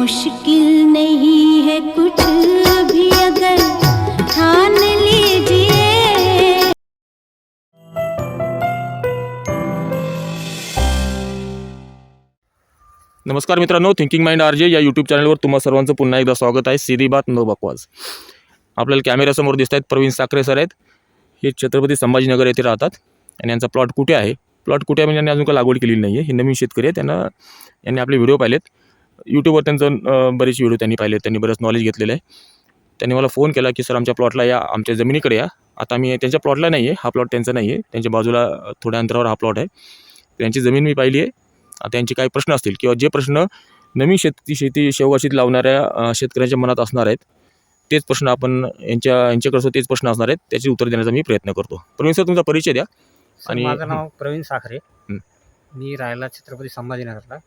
मुश्किल नहीं है कुछ भी अगर ठान लीजिए। नमस्कार मित्रांनो, थिंकिंग माइंड आरजे या यूट्यूब चॅनलवर तुम्हा सर्वांचं पुन्हा एकदा स्वागत आहे. सीधी बात नो बकवास. आपल्याला कॅमेऱ्यासमोर दिसत आहेत प्रवीण साखरे सर आहेत. हे छत्रपती संभाजीनगर येथे राहतात आणि यांचा प्लॉट कुठे आहे, म्हणजे यांनी अजून काही लागवड केलेली नाही आहे. हे नवीन शेतकरी आहेत. यांनी आपले व्हिडिओ पाहिलेत यूट्यूबवर, त्यांचं बरेच व्हिडिओ त्यांनी पाहिलेत, त्यांनी बरंच नॉलेज घेतलेलं आहे. त्यांनी मला फोन केला की सर आमच्या प्लॉटला या, आमच्या जमिनीकडे या. आता मी त्यांच्या प्लॉटला नाही आहे, हा प्लॉट त्यांचा नाही आहे, त्यांच्या बाजूला थोड्या अंतरावर हा प्लॉट आहे. त्यांची जमीन मी पाहिली आहे. त्यांचे काही प्रश्न असतील किंवा जे प्रश्न नवीन शेती शेवगाशीत लावणाऱ्या शेतकऱ्यांच्या मनात असणार आहेत, तेच प्रश्न आपण यांच्याकडे तेच प्रश्न असणार आहेत, त्याची उत्तर देण्याचा मी प्रयत्न करतो. प्रवीण सर, तुमचा परिचय द्या. आणि माझं नाव प्रवीण साखरे, मी राहायला छत्रपती संभाजीनगरला,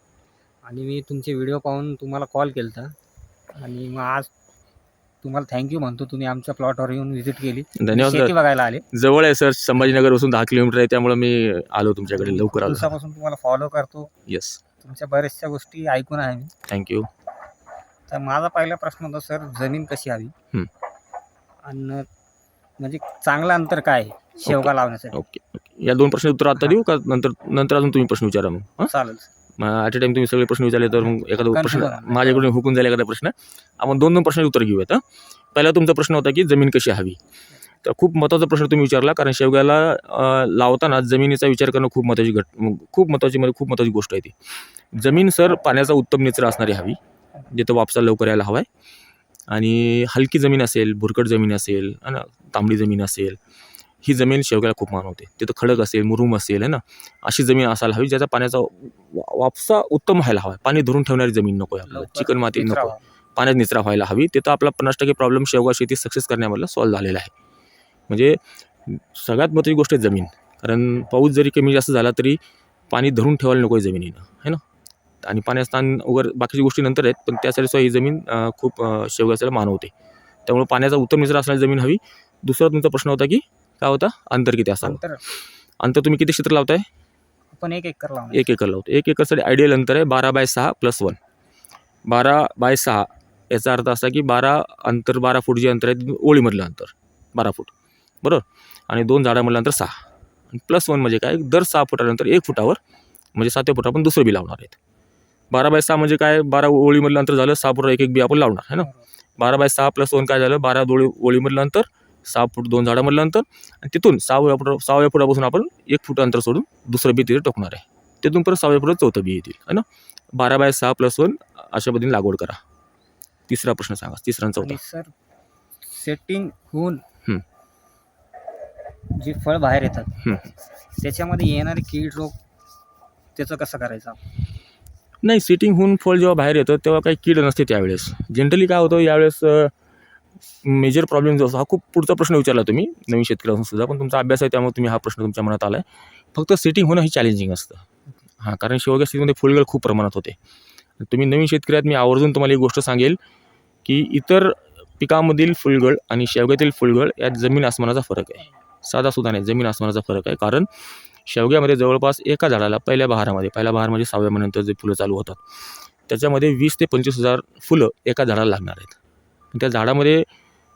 आणि मी तुमचे व्हिडिओ पाहून तुम्हाला कॉल केला होता. आणि मग आज तुम्हाला थँक्यू म्हणतो, तुम्ही आमच्या प्लॉटवर येऊन व्हिजिट केली, धन्यवाद. शेती बघायला आले. जवळ आहे सर, संभाजीनगरपासून 10 किलोमीटर आहे, त्यामुळे मी आलो तुमच्याकडे लवकर आलो. दिवसापासून तुम्हाला फॉलो करतो. येस, तुमच्या बऱ्याचशा गोष्टी ऐकून आहे मी. थँक्यू. तर माझा पहिला प्रश्न होता सर, जमीन कशी हवी आणि म्हणजे चांगलं अंतर काय आहे शेवगा लावण्यासाठी? ओके, या दोन प्रश्न उत्तर आता देऊ का नंतर अजून तुम्ही प्रश्न विचारा? मग चालेल. ॲट अ टाइम तुम्ही सगळे प्रश्न विचारले तर मग एखादा प्रश्न माझ्याकडून हुकून जाईल, एखादा प्रश्न आपण दोन प्रश्नाचे उत्तर घेऊयात. पहिला तुमचा प्रश्न होता की जमीन कशी हवी. तर खूप महत्त्वाचा प्रश्न तुम्ही विचारला, कारण शेवग्याला लावताना जमिनीचा विचार करणं खूप महत्त्वाची गोष्ट आहे. ती जमीन सर पाण्याचा उत्तम निचरा असणारी हवी, जिथं वापसा लवकर यायला हवा आहे. आणि हलकी जमीन असेल, भुरकट जमीन असेल, तांबडी जमीन असेल, ही जमीन शेवग्याला खूप मानवते. तिथं खडक असेल, मुरुम असेल, आहे ना, अशी जमीन असायला हवी ज्याचा पाण्याचा वापसा उत्तम व्हायला हवा. पाणी धरून ठेवणारी जमीन नको आहे आपल्याला, चिकन माती नको, पाण्यात निचरा व्हायला हवी. तिथं आपला 50% प्रॉब्लेम शेवगा शेती सक्सेस करण्यामधला सॉल्व्ह झालेला आहे. म्हणजे सगळ्यात महत्त्वाची गोष्ट आहे जमीन, कारण पाऊस जरी कमी जास्त झाला तरी पाणी धरून ठेवायला नको आहे जमिनीनं, है ना. आणि पाण्याचं स्थान वगैरे बाकीच्या गोष्टी नंतर आहेत, पण त्यासाठी सुद्धा ही जमीन खूप शेवगाच्याला मानवते. त्यामुळे पाण्याचा उत्तम निचरा असणारी जमीन हवी. दुसरा तुमचा प्रश्न होता की काय होता, अंतर किती असावं. अंतर तुम्ही किती क्षेत्र लावताय? आपण 1 एकर लावतो. 1 एकर लावतो. 1 एकरसाठी आयडियल अंतर आहे 12/6+1. 12/6 याचा अर्थ असा की 12 फूट जे अंतर आहे ओळीमधलं अंतर 12 फूट, बरोबर. आणि 2 झाडामधलं अंतर 6. +1 म्हणजे काय, दर 6 फुटानंतर 1 फुटावर, म्हणजे 7व्या फुट आपण दुसरं बी लावणार आहेत. 12/6 म्हणजे काय, 12 ओळीमधलं अंतर झालं, 6 फुटावर 1 बी आपण लावणार आहे ना. 12/6+1 काय झालं, 12 ओळीमधलं अंतर, 6 फूट 2 झाडामधलं अंतर, आणि तिथून 6व्या फुटापासून आपण 1 फूट अंतर सोडून दुसरं बी तिथे टोकणार आहे. तिथून परत 6व्या फुटात 4थं बी येतील, है ना. 12/6+1 अशा पद्धतीने लागवड करा. तिसरा प्रश्न सांगा, तिसरा आणि चौथा. सर, सेटिंग होऊन जी फळ बाहेर येतात त्याच्यामध्ये येणारे कीड रोग, त्याचं कसं करायचं? नाही, सेटिंग होऊन फळ जेव्हा बाहेर येतं तेव्हा काही कीड नसते त्यावेळेस. जनरली काय होतं यावेळेस मेजर प्रॉब्लेम जो असतो, हा खूप पुढचा प्रश्न विचारला तुम्ही नवीन शेतकरी असून सुद्धा, पण तुमचा अभ्यास आहे त्यामुळे तुम्ही हा प्रश्न तुमच्या मनात आला आहे. फक्त सेटिंग होणं ही चॅलेंजिंग असतं. कारण शेवग्या शेतीमध्ये फुलगळ खूप प्रमाणात होते. तुम्ही नवीन शेतकरी आहेत, मी आवर्जून तुम्हाला एक गोष्ट सांगेल की इतर पिकामधील फुलगळ आणि शेवग्यातील फुलगळ यात जमीन आसमानाचा फरक आहे. साधासुद्धा नाही, जमीन आसमानाचा फरक आहे. कारण शेवग्यामध्ये जवळपास एका झाडाला पहिल्या बहार म्हणजे 6व्या महिन्यानंतर जे फुलं चालू होतात त्याच्यामध्ये 20 ते 25,000 फुलं एका झाडाला लागणार आहेत. त्या झाडामध्ये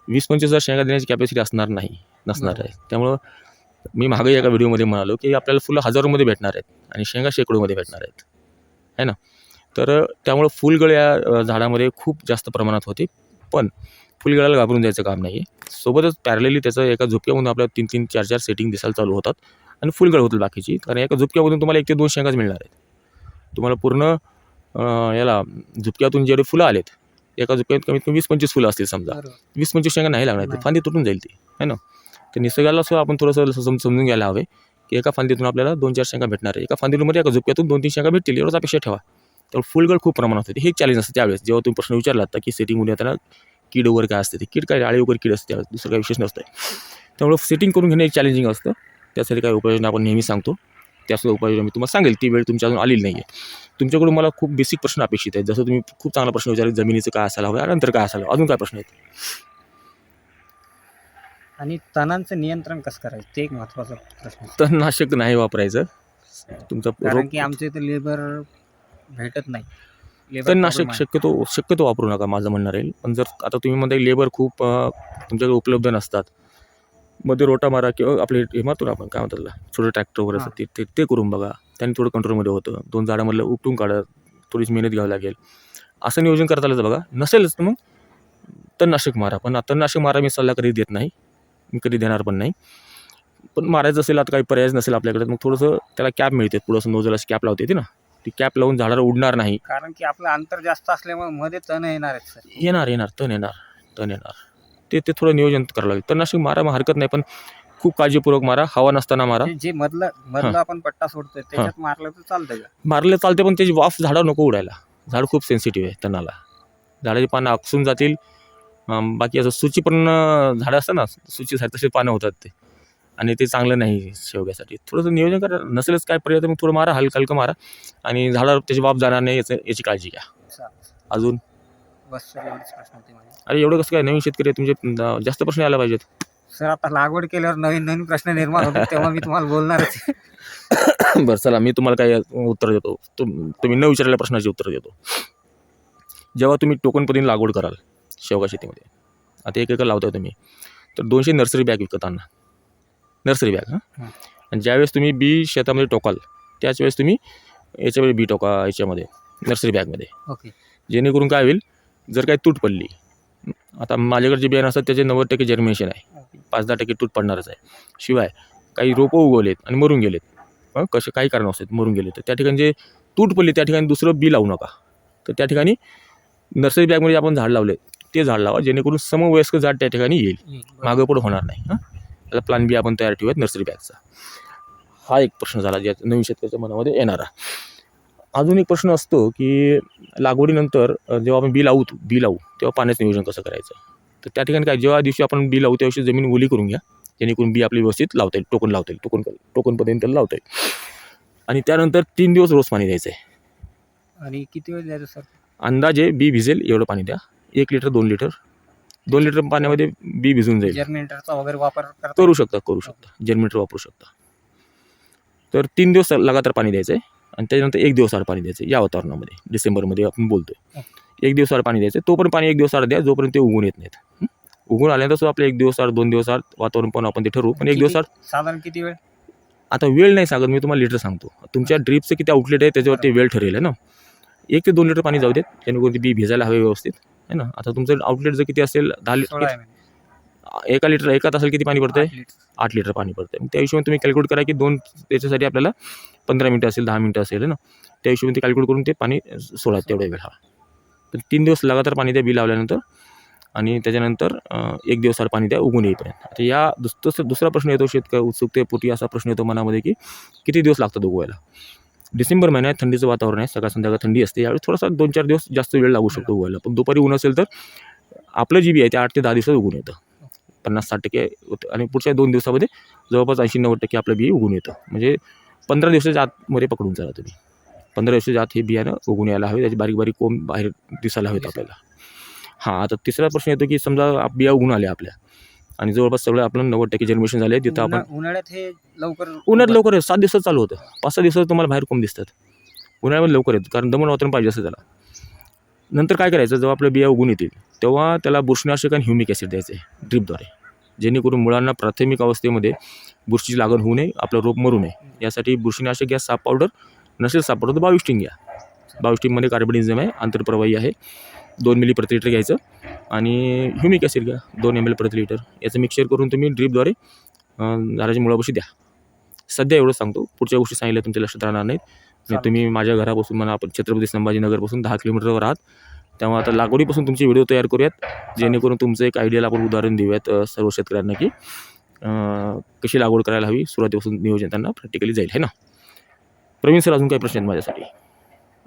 20-25,000 शेंगा देण्याची कॅपॅसिटी नसणार आहे. त्यामुळं मी मागे एका व्हिडिओमध्ये म्हणालो की आपल्याला फुलं हजारोमध्ये भेटणार आहेत आणि शेंगा शेकडोमध्ये भेटणार आहेत, है ना. तर त्यामुळं फुलगळ या झाडामध्ये खूप जास्त प्रमाणात होते. पण फुलगळाला घाबरून जायचं काम नाही आहे. सोबतच पॅरलेली त्याचं एका झुपक्यामधून आपल्याला 3-3, 4-4 सेटिंग दिसायला चालू होतात आणि फुलगळ होतील बाकीची. कारण एका झुपक्यामधून तुम्हाला 1 ते 2 शेंगाच मिळणार आहेत. तुम्हाला पूर्ण याला झुपक्यातून जेवढे फुलं आलेत, एका झुपक्यात कमीत कमी 20-25 फुलं असतील समजा, 20-25 शेंगा नाही लागणार, ते फांदी तुटून जाईल ती, है ना. तर निसर्गाला सुद्धा आपण थोडंसं समजून घ्यायला हवे की एका फांदीतून आपल्याला 2-4 शेंगा भेटणार आहे, एका फांदीमध्ये एका झुपक्यातून 2-3 शेंगा भेटतील एवढंच अपेक्षा ठेवा. तर फुलगळ खूप प्रमाणात होते. हे एक चॅलेंज असतं त्यावेळेस जेव्हा तुम्ही प्रश्न विचारला होता की सेटिंग होऊन येताना कीड वगैरे काय असते. ते कीड काय, आळी वगैरे कीड असते त्यावेळेस, दुसरं काही विशेष नसतं. त्यामुळे सेटिंग करून घेणं एक चॅलेंजिंग असतं. त्यासाठी काही उपाययोजना आपण नेहमी सांगतो, त्यासुद्धा उपाययोजना मी तुम्हाला सांगेल. ती वेळ तुमच्या अजून आलेली नाही आहे. तुमच्याकडून मला खूप बेसिक प्रश्न अपेक्षित आहेत. जसं तुम्ही खूप चांगला प्रश्न विचारले, जमिनीचं काय असायला हवं, नंतर काय असायला, अजून काय प्रश्न आहेत? आणि तणांचं नियंत्रण कसं करायचं, ते एक महत्त्वाचा प्रश्न. तणनाशक नाही वापरायचं तुमचा, कारण की आमच्या इथे लेबर भेटत नाही. तणनाशक शक्यतो वापरू नका माझं म्हणणं राहील. पण जर आता तुम्ही म्हणता लेबर खूप तुमच्याकडे उपलब्ध नसतात, मध्ये रोटा मारा किंवा आपले हे मारतो ना आपण काय म्हणतात त्याला, छोटे ट्रॅक्टर वगैरे असतात ते करून बघा. त्याने थोडं कंट्रोलमध्ये होतं. 2 झाडामधलं उपटून काढा, थोडीशी मेहनत घ्यावी लागेल. असं नियोजन करता आलं तर बघा. नसेलच तर मग तणनाशक मारा. पण तणनाशक मारा मी सल्ला कधी देत नाही, मी कधी देणार पण नाही. पण मारायचं असेल, आता काही पर्यायच नसेल आपल्याकडे, मग थोडंसं त्याला कॅप मिळते, थोडंसं नोजल अशी कॅप लावते ना, ती कॅप लावून झाडाला उडणार नाही. कारण की आपलं अंतर जास्त असल्यामुळे मध्ये तण येणार आहेत सर. येणार तण येणार. ते थोडं नियोजन करावं लागेल. तणनाशक मारा मग हरकत नाही, पण खूप काळजीपूर्वक मारा. हवा नसताना मारा. जे मधलं आपण पट्टा सोडतोय त्याच्यात मारलं तर चालतंय का? मारलं चालते, पण त्याची वाफ झाडावर नको उडायला. झाड खूप सेन्सिटिव्ह आहे तणाला. झाडाची पानं आकसून जातील. बाकी असं सुची पण झाडं असतात ना, सुचीसाठी तसे पानं होतात ते, आणि ते चांगलं नाही शेवग्यासाठी. थोडंसं नियोजन करा. नसेलच काय पर्याय तर मग थोडं मारा, हलकं मारा, आणि झाडावर त्याची वाफ जाणार नाही याची काळजी घ्या. अजून बस सर, एवढेच प्रश्न होते माझे. अरे एवढं कसं काय, नवीन शेतकरी तुमचे जास्त प्रश्न यायला पाहिजेत. सर आता लागवड केल्यावर नवीन प्रश्न निर्माण होतात तेव्हा मी तुम्हाला बोलणारच. बरं चला, मी तुम्हाला काय उत्तर देतो. तुम्ही न विचारलेल्या प्रश्नाचे उत्तर देतो. जेव्हा तुम्ही टोकन पद्धतीने लागवड कराल शेवगा शेतीमध्ये, आता 1 एकर लावताय तुम्ही, तर 200 नर्सरी बॅग विकत आणा. Nursery bag. आणि ज्यावेळेस तुम्ही बी शेतामध्ये टोकाल त्याच वेळेस तुम्ही याच्यामध्ये बी टोका, याच्यामध्ये नर्सरी बॅगमध्ये. ओके. जेणेकरून काय होईल, जर काही तूट पडली, आता माझ्याकडे जे बियाणं असतात त्याचे 90% जर्मिनेशन आहे, 5-10% तूट पडणारच आहे. शिवाय काही रोपं उगवलेत आणि मरून गेलेत, कसे काही कारण असतात मरून गेले, तर त्या ठिकाणी जे तूट पडली त्या ठिकाणी दुसरं बी लावू नका. तर त्या ठिकाणी नर्सरी बॅगमध्ये आपण झाड लावले ते झाड लावा, जेणेकरून समवयस्क झाड त्या ठिकाणी येईल, मागं पुढं होणार नाही. त्याला प्लॅन बी आपण तयार ठेवूयात नर्सरी बॅगचा. हा एक प्रश्न झाला ज्या नवीन शेतकऱ्याच्या मनामध्ये येणारा. अजून एक प्रश्न असतो की लागवडीनंतर जेव्हा आपण बी लावू तेव्हा पाण्याचं नियोजन कसं करायचं. तर त्या ठिकाणी काय, जेव्हा दिवशी आपण बी लावू त्या दिवशी जमीन ओली करून घ्या, जेणेकरून बी आपली व्यवस्थित लावता येईल, टोकन पद्धतीने त्याला लावता येईल. आणि त्यानंतर 3 दिवस रोज पाणी द्यायचं आहे. आणि किती वेळ द्यायचं सर? अंदाजे बी भिजेल एवढं पाणी द्या. 1 लिटर 2 लिटर पाण्यामध्ये बी भिजून जाईल. जर्मिनेटरचा वगैरे वापर करू शकता. जर्मिनेटर वापरू शकता. तर 3 दिवस लगातार पाणी द्यायचं आहे, आणि त्याच्यानंतर 1 दिवस आड पाणी द्यायचं. या वातावरणामध्ये डिसेंबरमध्ये आपण बोलतोय, 1 दिवस आड पाणी द्यायचं. तो पण पाणी 1 दिवस आड द्या जोपर्यंत ते उगून येत नाहीत. उगून आल्यानंतर आपलं 1 दिवस आड 2 दिवस आड वातावरण पण आपण ते ठरवू. पण 1 दिवस आड साधारण किती वेळ? आता वेळ नाही सांगत मी तुम्हाला, लिटर सांगतो. तुमच्या ड्रीपचं किती आउटलेट आहे त्याच्यावरती वेळ ठरेल आहे ना. 1 ते 2 लिटर पाणी जाऊ देत, जेणेकरून ती बी भिजायला हवे व्यवस्थित आहे ना. आता तुमचं आउटलेट जर किती असेल 10 लिटर, 1 तासाला किती पाणी पडतंय? 8 लिटर पाणी पडतंय. त्या हिशोबाने तुम्ही कॅल्क्युलेट करा की 2 त्याच्यासाठी आपल्याला 15 मिनिटं असेल, 10 मिनिटं असेल ना, त्या हिशोबाने ते कॅल्क्युलेट करून ते पाणी सोडा तेवढा वेळ. तर 3 दिवस लगातार पाणी द्या बी लावल्यानंतर, आणि त्याच्यानंतर 1 दिवस आड पाणी द्या उगून येईपर्यंत. आता या दुसरा प्रश्न येतो शेतकरी उत्सुकतेपोटी, असा प्रश्न येतो मनामध्ये की किती दिवस लागतात उगवायला. डिसेंबर महिन्यात थंडीचं वातावरण आहे, सकाळ संध्याकाळ थंडी असते, यावेळी थोडासा 2-4 दिवस जास्त वेळ लागू शकतो उगवायला. पण दुपारी ऊन असेल तर आपलं जी बी आहे ते 8 ते 10 दिवसात उगून येतं, 50-60% होतं. आणि पुढच्या 2 दिवसामध्ये जवळपास 80-90% आपलं बी उगून येतं. म्हणजे 15 दिवसाच्या आतमध्ये पकडून चला तुम्ही. 15 दिवसाच्या आत हे बियाणं उगून यायला हवे, त्याची बारीक बारीक कोंब बाहेर दिसायला हवेत आपल्याला. आता तिसरा प्रश्न येतो की समजा बिया उगून आल्या आपल्या, आणि जवळपास सगळं आपलं 90% जर्मिनेशन झाले, तिथं आपण उन्हाळ्यात हे लवकर 7 दिवसात चालू होतं. 5-6 दिवसात तुम्हाला बाहेर कोंब दिसतात. उन्हाळ्यामध्ये लवकर येतं, कारण दमट वातावरण पाहिजे असतं त्याला. नंतर काय करायचं, जेव्हा आपल्या बिया उगून येतील तेव्हा त्याला बुरशीनाशक आणि ह्युमिक ॲसिड द्यायचं आहे ड्रीपद्वारे, जेणेकरून मुळांना प्राथमिक अवस्थेमध्ये बुरशीची लागण होऊ नये, आपलं रोप मरू नये. यासाठी बुरशीनाशक घ्या, साप पावडर नसेल साप पावडर तर बाविस्टिंग घ्या. बाविस्टिंगमध्ये कार्बनिझम आहे, आंतरप्रवाही आहे, 2 मिली प्रति लिटर घ्यायचं. आणि ह्युमिक ॲसिड घ्या 2 ml प्रति लिटर. याचं मिक्सचर करून तुम्ही ड्रीपद्वारे झाडाच्या मुळापाशी द्या. सध्या एवढं सांगतो, पुढच्या गोष्टी सांगितल्या तुमच्या लक्षात राहणार नाहीत. तुम्ही माझ्या घरापासून म्हणा, आपण छत्रपती संभाजीनगरपासून 10 किलोमीटरवर आहात, तेव्हा आता लागवडीपासून तुमचे व्हिडिओ तयार करूयात, जेणेकरून तुमचं एक आयडियाला आपण उदाहरण देऊयात सर्व शेतकऱ्यांना की कशी लागवड करायला हवी. सुरुवातीपासून नियोजन त्यांना प्रॅक्टिकली जाईल, है ना. प्रवीण सर, अजून काही प्रश्न आहेत माझ्यासाठी?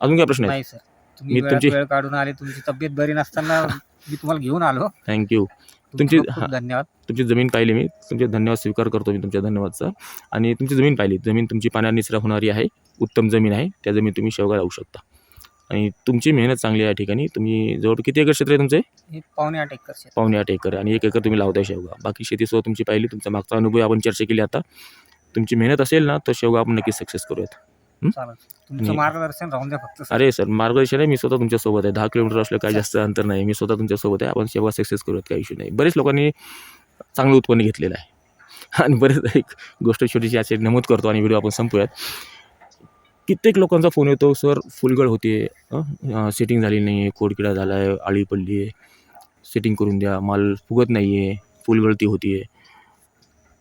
अजून काय प्रश्न आहेत? मी तुमची वेळ काढून आले, तुमची तब्येत बरी नसताना मी तुम्हाला घेऊन आलो. थँक्यू. तुमचे धन्यवाद. तुमची जमीन पाहिली मी, तुमचे धन्यवाद स्वीकार करतो मी तुमच्या धन्यवादचा. आणि तुमची जमीन पाहिली, जमीन तुमची पाण्याने निचरा होणारी आहे, उत्तम जमीन आहे. त्या जमीन तुम्ही शेवगा लावू शकता, आणि तुमची मेहनत चांगली आहे. या ठिकाणी तुम्ही जवळ किती एकर क्षेत्र आहे तुमचे? 8.5 एकर. 8.5 एकर, आणि 1 एकर तुम्ही लावताय शेवगा. बाकी शेतीसोबत तुमची पाहिली, तुमचा मागचा अनुभव आपण चर्चा केली. आता तुमची मेहनत असेल ना तर शेवगा आपण नक्कीच सक्सेस करूयात. चालेल. तुमचं मी- मार्गदर्शन राहून द्या फक्त सर. अरे सर, मार्गदर्शन आहे, मी स्वतः तुमच्यासोबत आहे. 10 किलोमीटर असलं काय जास्त अंतर नाही, मी स्वतः तुमच्यासोबत आहे. आपण सेवा सक्सेस करूयात, काही इश्यू नाही. बरेच लोकांनी चांगलं उत्पन्न घेतलेलं आहे. आणि बरेच एक गोष्ट छोटीशी याची नमूद करतो आणि व्हिडिओ आपण संपूयात. कित्येक लोकांचा फोन येतो, सर फुलगळ होते, सेटिंग झाली नाही आहे, खोडकिडा झाला आहे, आळी पडली आहे, सेटिंग करून द्या, माल फुगत नाही आहे, फुलगळती होती आहे.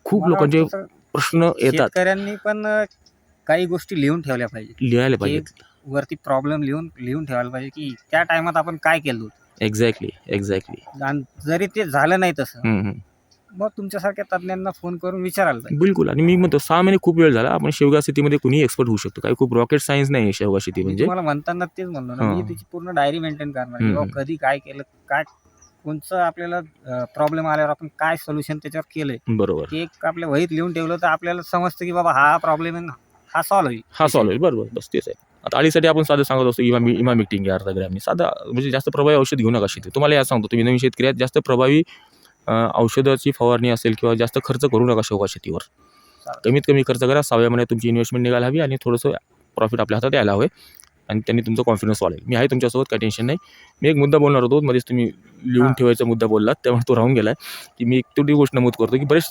खूप मला लोकांचे वाटतं सर, प्रश्न येतात, शेतकऱ्यांनी पण काही गोष्टी लिहून ठेवल्या पाहिजे. लिहायला पाहिजे. वरती प्रॉब्लेम लिहून ठेवायला पाहिजे की त्या टायमात आपण काय केलं होतं. एक्झॅक्टली. आणि जरी ते झालं नाही तसं, मग तुमच्यासारख्या तज्ज्ञांना फोन करून विचारायला पाहिजे. बिलकुल. आणि मी म्हणतो 6 महिने खूप वेळ झाला. आपण शेवगा शेतीमध्ये कुणीही एक्सपर्ट होऊ शकतो. काही खूप रॉकेट सायन्स नाही आहे शेवगा शेती मी म्हणजे. तुम्हाला म्हणताना तेच म्हणलो ना, मी हां. त्याची पूर्ण डायरी मेंटेन करणार हम्म. किंवा कधी काय केलं, काय कोणचं आपल्याला प्रॉब्लेम आल्यावर आपण काय सोल्युशन त्याच्यावर केलंय बरोबर. ते एक आपल्या वहीत लिहून ठेवलं तर आपल्याला समजतं की बाबा हा प्रॉब्लेम आहे ना, हा सॉल्व्ह होईल. हा सॉल्व होईल. बरोबर, बस तेच आहे. आता अळीसाठी आपण साधं सांगत असतो, इमामिक्टिंग घ्या अर्धा ग्रॅमनी. साधा म्हणजे जास्त प्रभावी औषध घेऊ नका शेती. तुम्हाला या सांगतो, तुम्ही नवीन शेतकरी आहात, जास्त प्रभावी औषधाची फवारणी असेल किंवा जास्त खर्च करू नका शेवगा शेतीवर. कमीत कमी खर्च करा. 6व्या महिन्यात तुमची इन्व्हेस्टमेंट निघायला हवी आणि थोडंसं प्रॉफिट आपल्या हातात यायला हवे आणि त्यांनी तुमचा कॉन्फिडन्स वाढेल. मी आहे तुमच्यासोबत, काही टेन्शन नाही. मी एक मुद्दा बोलणार होतो, मध्येच तुम्ही लिहून हां. ठेवायचा मुद्दा बोललात, त्यामुळे तो राहून गेला आहे, की मी एक तेवढी गोष्ट नमूद करतो, की बरेच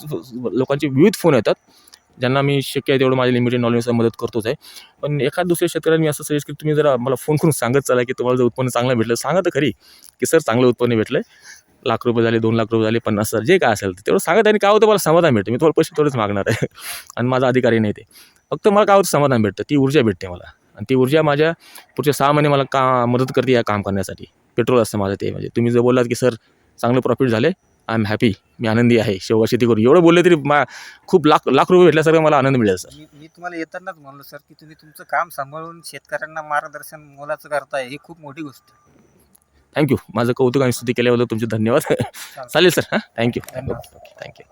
लोकांचे विविध फोन येतात, ज्यांना मी शक्य आहे तेवढं माझ्या लिमिटेड नॉलेजनुसार मदत करतोच आहे. पण एखाद दुसऱ्या शेतकऱ्यांना मी असं सजेस्ट की तुम्ही जरा मला फोन करून सांगत चला, की तुम्हाला जर उत्पन्न चांगलं भेटलं, सांगा तर खरी, की सर चांगलं उत्पन्न भेटलं आहे, ₹1,00,000 झाले, ₹2,00,000 झाले, 50,000 जे काय असेल तेवढं सांगत. आणि काय होतं, मला समाधान भेटतं. मी तुम्हाला पैसे थोडेच मागणार आहे आणि माझा अधिकारी नाही ते. फक्त मला काय होतं, समाधान भेटतं, ती ऊर्जा भेटते मला. आणि ती ऊर्जा माझ्या पुढच्या 6 महिने मला मदत करते या काम करण्यासाठी. पेट्रोल असतं माझं ते. म्हणजे तुम्ही जर बोललात की सर चांगलं प्रॉफिट झाले, आय एम हॅपी, मी आनंदी आहे शेवगा शेती करून, एवढं बोलले तरी खूप लाख रुपये भेटल्यासारखं मला आनंद मिळेल सर. मी तुम्हाला येतानाच म्हणलो सर की तुम्ही तुमचं काम सांभाळून शेतकऱ्यांना मार्गदर्शन मोलाचं करताय, ही खूप मोठी गोष्ट आहे. थँक्यू. माझं कौतुक आणि स्तुती केल्याबद्दल तुमचे धन्यवाद. चालेल सर. हां, थँक्यू. धन्यवाद. थँक्यू.